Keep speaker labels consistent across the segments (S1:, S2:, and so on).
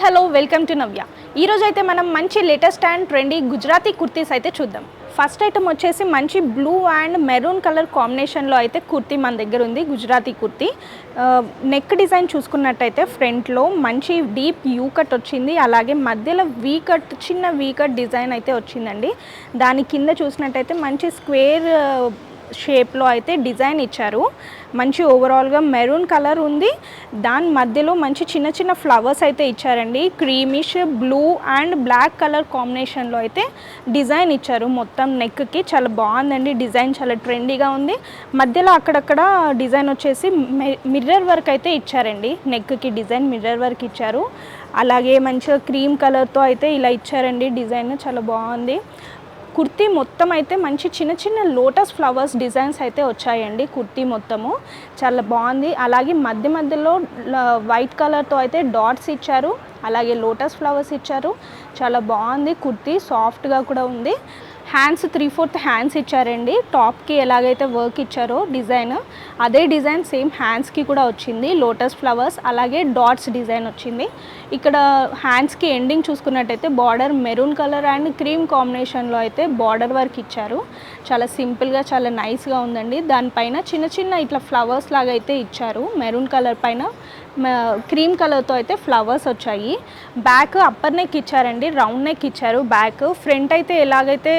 S1: Hello welcome to నవ్య. ఈరోజు అయితే మనం మంచి latest and trendy Gujarati kurtis అయితే చూద్దాం. ఫస్ట్ ఐటమ్ వచ్చేసి మంచి బ్లూ అండ్ మెరూన్ కలర్ కాంబినేషన్లో అయితే కుర్తీ మన దగ్గర ఉంది. గుజరాతీ కుర్తీ నెక్ డిజైన్ చూసుకున్నట్టయితే ఫ్రంట్లో మంచి డీప్ యూ కట్ వచ్చింది, అలాగే మధ్యలో వీ కట్ చిన్న వీ కట్ డిజైన్ అయితే వచ్చిందండి. దాని కింద చూసినట్టయితే మంచి స్క్వేర్ షేప్లో అయితే డిజైన్ ఇచ్చారు. మంచి ఓవరాల్గా మెరూన్ కలర్ ఉంది, దాని మధ్యలో మంచి చిన్న చిన్న ఫ్లవర్స్ అయితే ఇచ్చారండి. Creamish blue and black colour కాంబినేషన్లో అయితే డిజైన్ ఇచ్చారు. మొత్తం నెక్కి చాలా బాగుందండి. డిజైన్ చాలా ట్రెండీగా ఉంది. మధ్యలో అక్కడక్కడ డిజైన్ వచ్చేసి మిర్రర్ వర్క్ అయితే ఇచ్చారండి. నెక్కి డిజైన్ మిర్రర్ వర్క్ ఇచ్చారు. అలాగే మంచిగా క్రీమ్ కలర్తో అయితే ఇలా ఇచ్చారండి. డిజైన్ చాలా బాగుంది. కుర్తీ మొత్తం అయితే మంచి చిన్న చిన్న లోటస్ ఫ్లవర్స్ డిజైన్స్ అయితే వచ్చాయండి. కుర్తీ మొత్తము చాలా బాగుంది. అలాగే మధ్యలో వైట్ కలర్తో అయితే డాట్స్ ఇచ్చారు, అలాగే లోటస్ ఫ్లవర్స్ ఇచ్చారు. చాలా బాగుంది. కుర్తీ సాఫ్ట్గా కూడా ఉంది. హ్యాండ్స్ 3/4 హ్యాండ్స్ ఇచ్చారండి. టాప్కి ఎలాగైతే వర్క్ ఇచ్చారో డిజైన్, అదే డిజైన్ సేమ్ హ్యాండ్స్కి కూడా వచ్చింది. లోటస్ ఫ్లవర్స్ అలాగే డాట్స్ డిజైన్ వచ్చింది. ఇక్కడ హ్యాండ్స్కి ఎండింగ్ చూసుకున్నట్టయితే border maroon colour and cream కాంబినేషన్లో అయితే బార్డర్ వర్క్ ఇచ్చారు. చాలా సింపుల్గా చాలా నైస్గా ఉందండి. దానిపైన చిన్న చిన్న ఇట్లా ఫ్లవర్స్ లాగా అయితే ఇచ్చారు. మెరూన్ కలర్ పైన క్రీమ్ కలర్తో అయితే ఫ్లవర్స్ వచ్చాయి. బ్యాక్ అప్పర్ నెక్ ఇచ్చారండి, రౌండ్ నెక్ ఇచ్చారు. బ్యాక్ ఫ్రంట్ అయితే ఎలాగైతే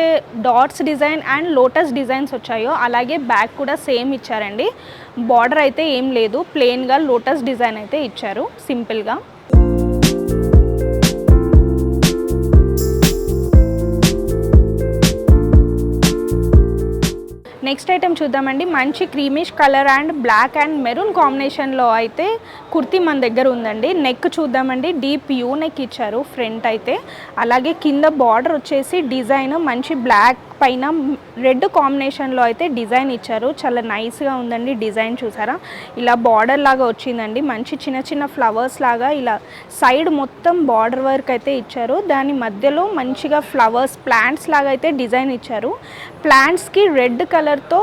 S1: dots design and lotus designs వచ్చాయో అలాగే బ్యాక్ కూడా సేమ్ ఇచ్చారండి. బార్డర్ అయితే ఏం లేదు, ప్లెయిన్గా లోటస్ డిజైన్ అయితే ఇచ్చారు సింపుల్గా. నెక్స్ట్ ఐటమ్ చూద్దామండి. మంచి creamish colour and black and maroon కాంబినేషన్లో అయితే కుర్తీ మన దగ్గర ఉందండి. నెక్ చూద్దామండి. డీప్ యూ నెక్ ఇచ్చారు ఫ్రంట్ అయితే. అలాగే కింద బార్డర్ వచ్చేసి డిజైన్ మంచి బ్లాక్ పైన రెడ్ కాంబినేషన్లో అయితే డిజైన్ ఇచ్చారు. చాలా నైస్గా ఉందండి. డిజైన్ చూసారా, ఇలా బార్డర్ లాగా వచ్చిందండి. మంచి చిన్న చిన్న ఫ్లవర్స్ లాగా ఇలా సైడ్ మొత్తం బార్డర్ వర్క్ అయితే ఇచ్చారు. దాని మధ్యలో మంచిగా ఫ్లవర్స్ ప్లాంట్స్ లాగా అయితే డిజైన్ ఇచ్చారు. ప్లాంట్స్కి రెడ్ కలర్తో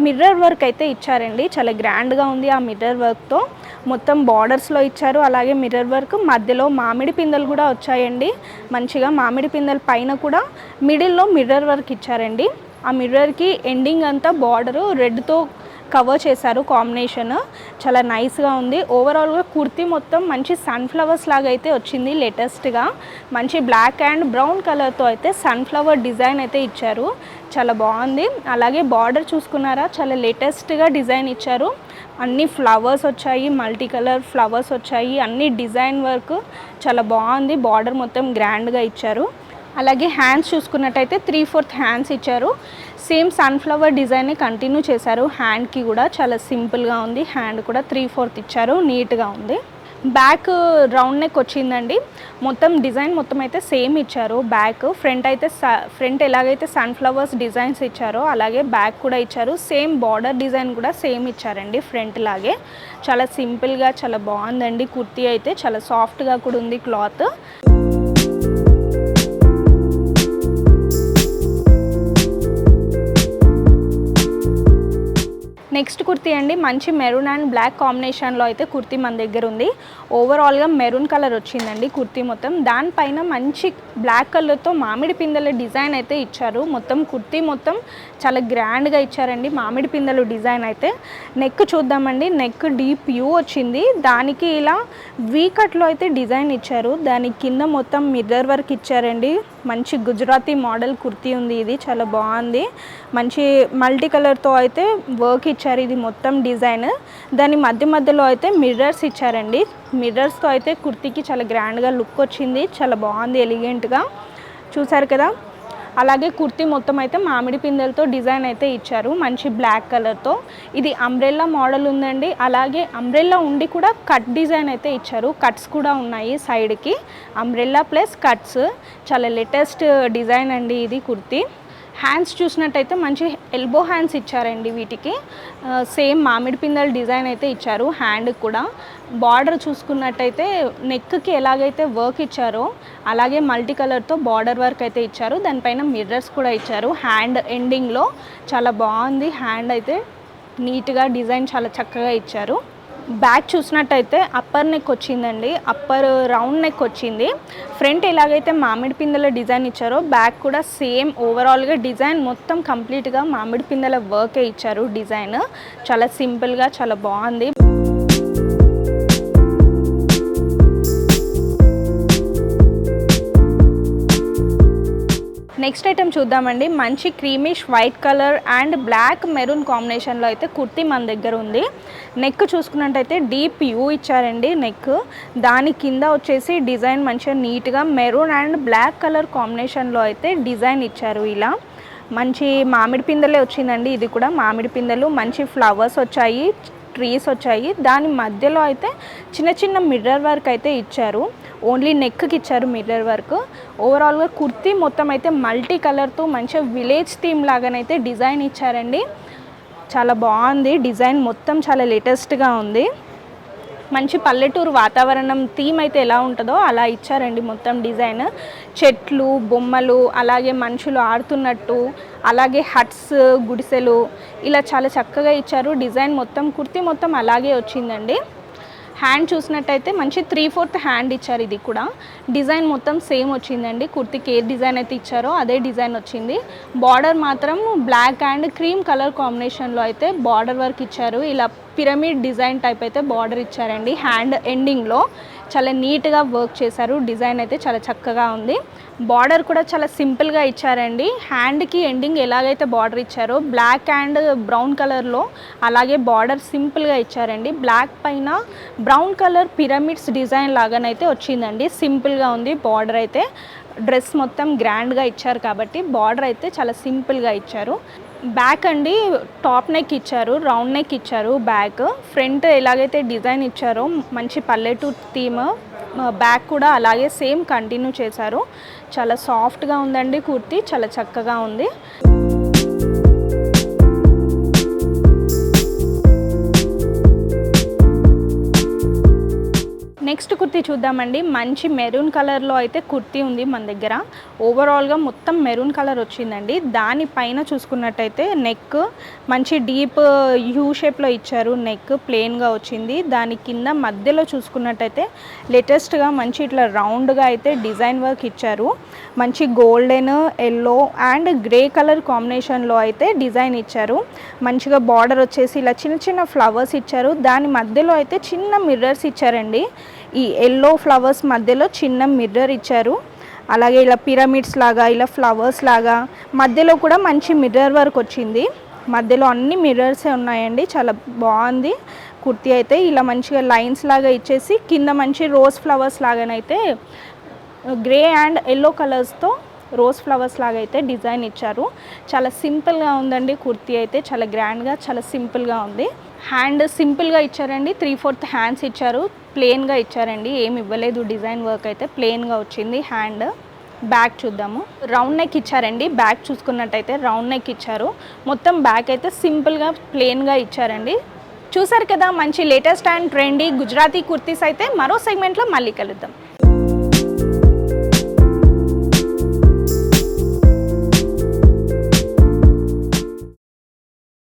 S1: మిర్రర్ వర్క్ అయితే ఇచ్చారండి. చాలా గ్రాండ్గా ఉంది. ఆ మిర్రర్ వర్క్తో మొత్తం బార్డర్స్లో ఇచ్చారు. అలాగే మిర్రర్ వర్క్ మధ్యలో మామిడి పిందెలు కూడా వచ్చాయండి. మంచిగా మామిడి పిందెల పైన కూడా మిడిల్లో మిర్రర్ వర్క్ ఇచ్చారండి. ఆ మిర్రర్కి ఎండింగ్ అంతా బార్డరు రెడ్తో కవర్ చేశారు. కాంబినేషన్ చాలా నైస్గా ఉంది. ఓవరాల్గా కుర్తీ మొత్తం మంచి సన్ఫ్లవర్స్ లాగా అయితే వచ్చింది. లేటెస్ట్గా మంచి బ్లాక్ అండ్ బ్రౌన్ కలర్తో అయితే సన్ఫ్లవర్ డిజైన్ అయితే ఇచ్చారు. చాలా బాగుంది. అలాగే బార్డర్ చూసుకున్నారా, చాలా లేటెస్ట్గా డిజైన్ ఇచ్చారు. అన్ని ఫ్లవర్స్ వచ్చాయి, మల్టీ కలర్ ఫ్లవర్స్ వచ్చాయి, అన్ని డిజైన్ వర్క్ చాలా బాగుంది. బార్డర్ మొత్తం గ్రాండ్గా ఇచ్చారు. అలాగే హ్యాండ్స్ చూసుకున్నట్టయితే 3/4 హ్యాండ్స్ ఇచ్చారు. సేమ్ సన్ఫ్లవర్ డిజైన్ని కంటిన్యూ చేశారు. హ్యాండ్కి కూడా చాలా సింపుల్గా ఉంది. హ్యాండ్ కూడా 3/4 ఇచ్చారు. నీట్గా ఉంది. బ్యాక్ రౌండ్ నెక్ వచ్చిందండి. మొత్తం డిజైన్ మొత్తం అయితే సేమ్ ఇచ్చారు. బ్యాక్ ఫ్రంట్ అయితే ఫ్రంట్ ఎలాగైతే సన్ఫ్లవర్స్ డిజైన్స్ ఇచ్చారో అలాగే బ్యాక్ కూడా ఇచ్చారు. సేమ్ బార్డర్ డిజైన్ కూడా సేమ్ ఇచ్చారండి ఫ్రంట్ లాగే. చాలా సింపుల్గా చాలా బాగుందండి. కుర్తీ అయితే చాలా సాఫ్ట్గా కూడా ఉంది క్లాత్. నెక్స్ట్ కుర్తీ అండి. మంచి మెరూన్ అండ్ బ్లాక్ కాంబినేషన్లో అయితే కుర్తీ మన దగ్గర ఉంది. ఓవరాల్గా మెరూన్ కలర్ వచ్చిందండి కుర్తీ మొత్తం. దానిపైన మంచి బ్లాక్ కలర్తో మామిడి పిందెల డిజైన్ అయితే ఇచ్చారు. మొత్తం కుర్తీ మొత్తం చాలా గ్రాండ్గా ఇచ్చారండి. మామిడి పిందెలు డిజైన్ అయితే. నెక్ చూద్దామండి. నెక్ డీప్ యూ వచ్చింది. దానికి ఇలా వీ కట్లో అయితే డిజైన్ ఇచ్చారు. దాని కింద మొత్తం మిర్రర్ వర్క్ ఇచ్చారండి. మంచి గుజరాతీ మోడల్ కుర్తీ ఉంది. ఇది చాలా బాగుంది. మంచి మల్టీ కలర్తో అయితే వర్క్ ఇచ్చారు. ఇది మొత్తం డిజైన్. దాని మధ్యలో అయితే మిర్రర్స్ ఇచ్చారండి. మిర్రర్స్తో అయితే కుర్తీకి చాలా గ్రాండ్గా లుక్ వచ్చింది. చాలా బాగుంది, ఎలిగెంట్గా చూసారు కదా. అలాగే కుర్తీ మొత్తం అయితే మామిడి పిందెలతో డిజైన్ అయితే ఇచ్చారు. మంచి బ్లాక్ కలర్తో. ఇది అంబ్రెల్లా మోడల్ ఉందండి. అలాగే అంబ్రెల్లా ఉండి కూడా కట్ డిజైన్ అయితే ఇచ్చారు. కట్స్ కూడా ఉన్నాయి సైడ్కి. Umbrella plus cuts. చాలా లేటెస్ట్ డిజైన్ అండి ఇది కుర్తీ. హ్యాండ్స్ చూసినట్టయితే మంచి ఎల్బో హ్యాండ్స్ ఇచ్చారండి. వీటికి సేమ్ మామిడి పిందెల డిజైన్ అయితే ఇచ్చారు. హ్యాండ్కి కూడా బార్డర్ చూసుకున్నట్టయితే నెక్కి ఎలాగైతే వర్క్ ఇచ్చారో అలాగే మల్టీ కలర్తో బార్డర్ వర్క్ అయితే ఇచ్చారు. దానిపైన మిర్రర్స్ కూడా ఇచ్చారు. హ్యాండ్ ఎండింగ్లో చాలా బాగుంది. హ్యాండ్ అయితే నీట్గా డిజైన్ చాలా చక్కగా ఇచ్చారు. బ్యాక్ చూసినట్టయితే అప్పర్ నెక్ వచ్చిందండి, అప్పర్ రౌండ్ నెక్ వచ్చింది. ఫ్రంట్ ఎలాగైతే మామిడి పిందెల డిజైన్ ఇచ్చారో బ్యాక్ కూడా సేమ్ ఓవరాల్గా డిజైన్ మొత్తం కంప్లీట్గా మామిడి పిందెల వర్కే ఇచ్చారు. డిజైన్ చాలా సింపుల్గా చాలా బాగుంది. నెక్స్ట్ ఐటమ్ చూద్దామండి. మంచి creamish white colour and black maroon కాంబినేషన్లో అయితే కుర్తీ మన దగ్గర ఉంది. నెక్ చూసుకున్నట్టయితే డీప్ యూ ఇచ్చారండి నెక్. దాని కింద వచ్చేసి డిజైన్ మంచిగా నీట్గా మెరూన్ అండ్ బ్లాక్ కలర్ కాంబినేషన్లో అయితే డిజైన్ ఇచ్చారు. ఇలా మంచి మామిడి పిందెలే వచ్చిందండి. ఇది కూడా మామిడి పిందెలు, మంచి ఫ్లవర్స్ వచ్చాయి, ట్రీస్ వచ్చాయి. దాని మధ్యలో అయితే చిన్న చిన్న మిర్రర్ వర్క్ అయితే ఇచ్చారు. ఓన్లీ నెక్కి ఇచ్చారు మిర్రర్ వర్క్. ఓవరాల్గా కుర్తీ మొత్తం అయితే మల్టీ కలర్తో మంచిగా విలేజ్ థీమ్ లాగానైతే డిజైన్ ఇచ్చారండి. చాలా బాగుంది డిజైన్, మొత్తం చాలా లేటెస్ట్గా ఉంది. మంచి పల్లెటూరు వాతావరణం థీమ్ అయితే ఎలా ఉంటుందో అలా ఇచ్చారండి మొత్తం డిజైన్. చెట్లు, బొమ్మలు, అలాగే మనుషులు ఆడుతున్నట్టు, అలాగే హట్స్, గుడిసెలు ఇలా చాలా చక్కగా ఇచ్చారు. డిజైన్ మొత్తం కుర్తీ మొత్తం అలాగే వచ్చిందండి. హ్యాండ్ చూసినట్టయితే మంచి 3/4 హ్యాండ్ ఇచ్చారు. ఇది కూడా డిజైన్ మొత్తం సేమ్ వచ్చిందండి. కుర్తీకి ఏ డిజైన్ అయితే ఇచ్చారో అదే డిజైన్ వచ్చింది. బార్డర్ మాత్రం బ్లాక్ అండ్ క్రీమ్ కలర్ కాంబినేషన్లో అయితే బార్డర్ వర్క్ ఇచ్చారు. ఇలా పిరమిడ్ డిజైన్ టైప్ అయితే బార్డర్ ఇచ్చారండి. హ్యాండ్ ఎండింగ్లో చాలా నీట్గా వర్క్ చేశారు. డిజైన్ అయితే చాలా చక్కగా ఉంది. బార్డర్ కూడా చాలా సింపుల్గా ఇచ్చారండి. హ్యాండ్కి ఎండింగ్ ఎలాగైతే బార్డర్ ఇచ్చారో బ్లాక్ అండ్ బ్రౌన్ కలర్లో అలాగే బార్డర్ సింపుల్గా ఇచ్చారండి. బ్లాక్ పైన బ్రౌన్ కలర్ పిరమిడ్స్ డిజైన్ లాగానైతే వచ్చిందండి. సింపుల్గా ఉంది బార్డర్ అయితే. డ్రెస్ మొత్తం గ్రాండ్గా ఇచ్చారు కాబట్టి బార్డర్ అయితే చాలా సింపుల్గా ఇచ్చారు. బ్యాక్ అండి టాప్ నెక్ ఇచ్చారు, రౌండ్ నెక్ ఇచ్చారు. బ్యాక్ ఫ్రంట్ ఎలాగైతే డిజైన్ ఇచ్చారో మంచి పల్లెటూరు థీమ్, బ్యాక్ కూడా అలాగే సేమ్ కంటిన్యూ చేశారు. చాలా సాఫ్ట్గా ఉందండి కుర్తీ, చాలా చక్కగా ఉంది. నెక్స్ట్ కుర్తీ చూద్దామండి. మంచి మెరూన్ కలర్లో అయితే కుర్తీ ఉంది మన దగ్గర. ఓవరాల్గా మొత్తం మెరూన్ కలర్ వచ్చిందండి. దానిపైన చూసుకున్నట్టయితే నెక్ మంచి డీప్ యూ షేప్లో ఇచ్చారు. నెక్ ప్లెయిన్గా వచ్చింది. దాని కింద మధ్యలో చూసుకున్నట్టయితే లేటెస్ట్గా మంచి ఇట్లా రౌండ్గా అయితే డిజైన్ వర్క్ ఇచ్చారు. మంచి golden, yellow and grey colour కాంబినేషన్లో అయితే డిజైన్ ఇచ్చారు. మంచిగా బార్డర్ వచ్చేసి ఇలా చిన్న చిన్న ఫ్లవర్స్ ఇచ్చారు. దాని మధ్యలో అయితే చిన్న మిర్రర్స్ ఇచ్చారండి. ఈ ఎల్లో ఫ్లవర్స్ మధ్యలో చిన్న మిర్రర్ ఇచ్చారు. అలాగే ఇలా పిరమిడ్స్ లాగా, ఇలా ఫ్లవర్స్ లాగా మధ్యలో కూడా మంచి మిర్రర్ వర్క్ వచ్చింది. మధ్యలో అన్ని మిర్రర్సే ఉన్నాయండి. చాలా బాగుంది కుర్తీ అయితే. ఇలా మంచిగా లైన్స్ లాగా ఇచ్చేసి కింద మంచి రోజ్ ఫ్లవర్స్ లాగానైతే గ్రే అండ్ ఎల్లో కలర్స్తో రోజ్ ఫ్లవర్స్ లాగా అయితే డిజైన్ ఇచ్చారు. చాలా సింపుల్గా ఉందండి కుర్తీ అయితే. చాలా గ్రాండ్గా, చాలా సింపుల్గా ఉంది. హ్యాండ్ సింపుల్గా ఇచ్చారండి. 3/4 హ్యాండ్స్ ఇచ్చారు. ప్లెయిన్గా ఇచ్చారండి, ఏమి ఇవ్వలేదు. డిజైన్ వర్క్ అయితే ప్లెయిన్గా వచ్చింది హ్యాండ్. బ్యాక్ చూద్దాము. రౌండ్ నెక్ ఇచ్చారండి. బ్యాక్ చూసుకున్నట్టయితే రౌండ్ నెక్ ఇచ్చారు. మొత్తం బ్యాక్ అయితే సింపుల్గా ప్లెయిన్గా ఇచ్చారండి. చూసారు కదా మంచి latest and trendy Gujarati kurtis అయితే. మరో సెగ్మెంట్లో మళ్ళీ కలుద్దాం.